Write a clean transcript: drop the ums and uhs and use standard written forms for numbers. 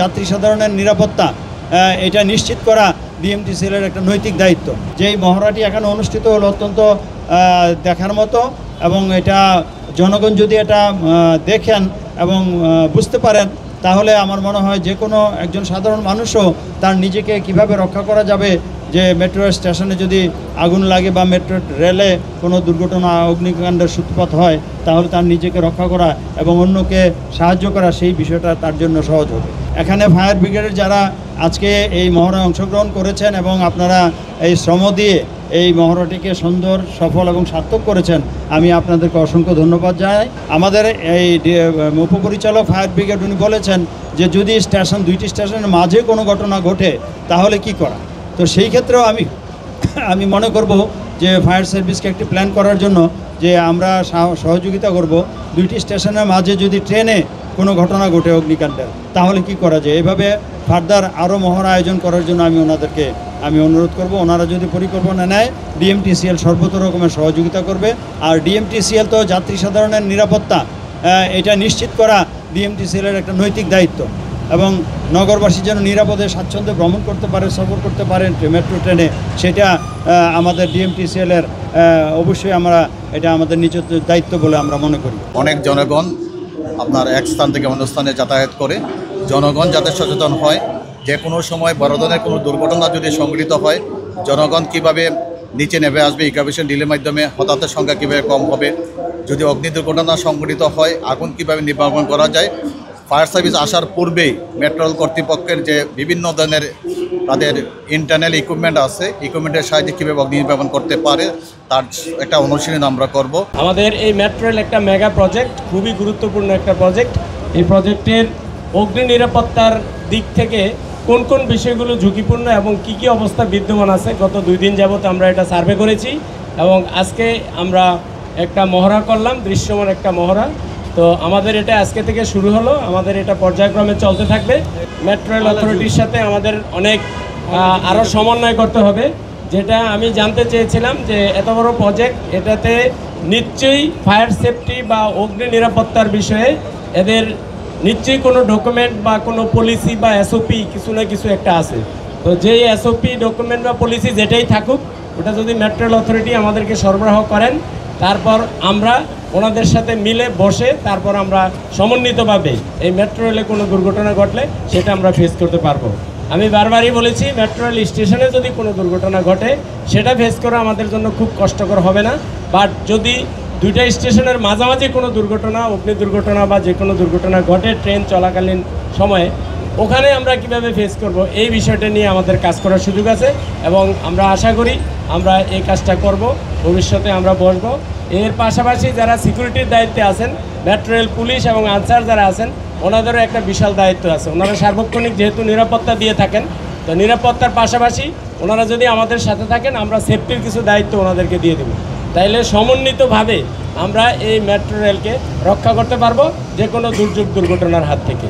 যাত্রী সাধারণের নিরাপত্তা এটা নিশ্চিত করা বিএমটিসিএলের একটা নৈতিক দায়িত্ব। যেই মহড়াটি এখানে অনুষ্ঠিত হলো অত্যন্ত দেখার মতো, এবং এটা জনগণ যদি এটা দেখেন এবং বুঝতে পারেন তাহলে আমার মনে হয় যে কোনো একজন সাধারণ মানুষও তার নিজেকে কিভাবে রক্ষা করা যাবে, যে মেট্রো স্টেশনে যদি আগুন লাগে বা মেট্রো রেলে কোনো দুর্ঘটনা অগ্নিকাণ্ডের সূত্রপাত হয় তাহলে তার নিজেকে রক্ষা করা এবং অন্যকে সাহায্য করা সেই বিষয়টা তার জন্য সহজ হবে। এখানে ফায়ার ব্রিগেডের যারা আজকে এই মহড়ায় অংশগ্রহণ করেছেন এবং আপনারা এই শ্রম দিয়ে এই মহড়াটিকে সুন্দর, সফল এবং সার্থক করেছেন, আমি আপনাদেরকে অসংখ্য ধন্যবাদ জানাই। আমাদের এই উপপরিচালক ফায়ার ব্রিগেড উনি বলেছেন যে যদি দুইটি স্টেশনের মাঝে কোনো ঘটনা ঘটে তাহলে কি করা। তো সেই ক্ষেত্রেও আমি মনে করব যে ফায়ার সার্ভিসকে একটি প্ল্যান করার জন্য যে আমরা সহযোগিতা করব। দুইটি স্টেশনের মাঝে যদি ট্রেনে কোনো ঘটনা ঘটে অগ্নিকাণ্ডের তাহলে কি করা যায়, এভাবে ফার্দার আরও মহড়া আয়োজন করার জন্য আমি ওনাদেরকে অনুরোধ করব। ওনারা যদি পরিকল্পনা নেয় ডিএমটিসিএল সর্বত রকমের সহযোগিতা করবে। আর ডিএমটিসিএল তো যাত্রী সাধারণের নিরাপত্তা এটা নিশ্চিত করা ডিএমটিসিএলের একটা নৈতিক দায়িত্ব, এবং নগরবাসী যেন নিরাপদে স্বাচ্ছন্দ্যে ভ্রমণ করতে পারে, সফর করতে পারে মেট্রো ট্রেনে, সেটা আমাদের ডিএমটিসিএলের অবশ্যই আমরা এটা আমাদের নিজের দায়িত্ব বলে আমরা মনে করি। অনেক জনগণ আপনার এক স্থান থেকে অন্য স্থানে যাতায়াত করে, জনগণ যাতে সচেতন হয় যে কোনো সময় বড় ধরনের কোনো দুর্ঘটনা যদি সংঘটিত হয় জনগণ কিভাবে নিচে নেমে আসবে, ইকাভেশন ডিলের মাধ্যমে হতাহতের সংখ্যা কীভাবে কম হবে, যদি অগ্নি দুর্ঘটনা সংঘটিত হয় আগুন কীভাবে নির্বাপন করা যায়। ফায়ার সার্ভিস আসার পূর্বেই মেট্রো রেল কর্তৃপক্ষের যে বিভিন্ন ধরনের তাদের ইন্টারনাল ইকুইপমেন্ট আছে, ইকুইপমেন্টের সাহায্যে কীভাবে অগ্নি নির্বাপন করতে পারে তার একটা অনুশীলন আমরা করব। আমাদের এই মেট্রো রেল একটা মেগা প্রজেক্ট, খুবই গুরুত্বপূর্ণ একটা প্রজেক্ট। এই প্রজেক্টের অগ্নি নিরাপত্তার দিক থেকে কোন কোন বিষয়গুলো ঝুঁকিপূর্ণ এবং কি কি অবস্থা বিদ্যমান আছে গত 2 দিন যাবত আমরা এটা সার্ভে করেছি, এবং আজকে আমরা একটা মহড়া করলাম, দৃশ্যমান একটা মহড়া। তো আমাদের এটা আজকে থেকে শুরু হলো, আমাদের এটা পর্যায়ক্রমে চলতে থাকবে। মেট্রো রেল অথরিটির সাথে আমাদের অনেক আরও সমন্বয় করতে হবে। যেটা আমি জানতে চেয়েছিলাম যে এত বড় প্রজেক্ট, এটাতে নিশ্চয়ই ফায়ার সেফটি বা অগ্নি নিরাপত্তার বিষয়ে এদের নিশ্চয়ই কোনো ডকুমেন্ট বা কোনো পলিসি বা এসওপি কিছু না কিছু একটা আছে। তো যেই এসওপি ডকুমেন্ট বা পলিসি যেটাই থাকুক, ওটা যদি মেট্রো রেল অথরিটি আমাদেরকে সরবরাহ করেন, তারপর আমরা ওনাদের সাথে মিলে বসে তারপর আমরা সমন্বিতভাবে এই মেট্রো রেলে কোনো দুর্ঘটনা ঘটলে সেটা আমরা ফেস করতে পারবো। আমি বারবারই বলেছি, মেট্রো রেল স্টেশনে যদি কোনো দুর্ঘটনা ঘটে সেটা ফেস করা আমাদের জন্য খুব কষ্টকর হবে না, বাট যদি দুইটা স্টেশনের মাঝামাঝি কোনো দুর্ঘটনা, অগ্নি দুর্ঘটনা বা যে কোনো দুর্ঘটনা ঘটে ট্রেন চলাকালীন সময়ে, ওখানে আমরা কিভাবে ফেস করব এই বিষয়টা নিয়ে আমাদের কাজ করার সুযোগ আছে, এবং আমরা আশা করি আমরা এই কাজটা করব, ভবিষ্যতে আমরা বসবো। এর পাশাপাশি যারা সিকিউরিটির দায়িত্বে আছেন, মেট্রো রেল পুলিশ এবং আনসার যারা আছেন, ওনাদেরও একটা বিশাল দায়িত্ব আছে। ওনারা সার্বক্ষণিক যেহেতু নিরাপত্তা দিয়ে থাকেন, তো নিরাপত্তার পাশাপাশি ওনারা যদি আমাদের সাথে থাকেন আমরা সেফটির কিছু দায়িত্ব ওনাদেরকে দিয়ে দেব। তাইলে সমন্বিতভাবে আমরা এই মেট্রো রেলকে রক্ষা করতে পারবো যে কোনো দুর্যোগ দুর্ঘটনার হাত থেকে।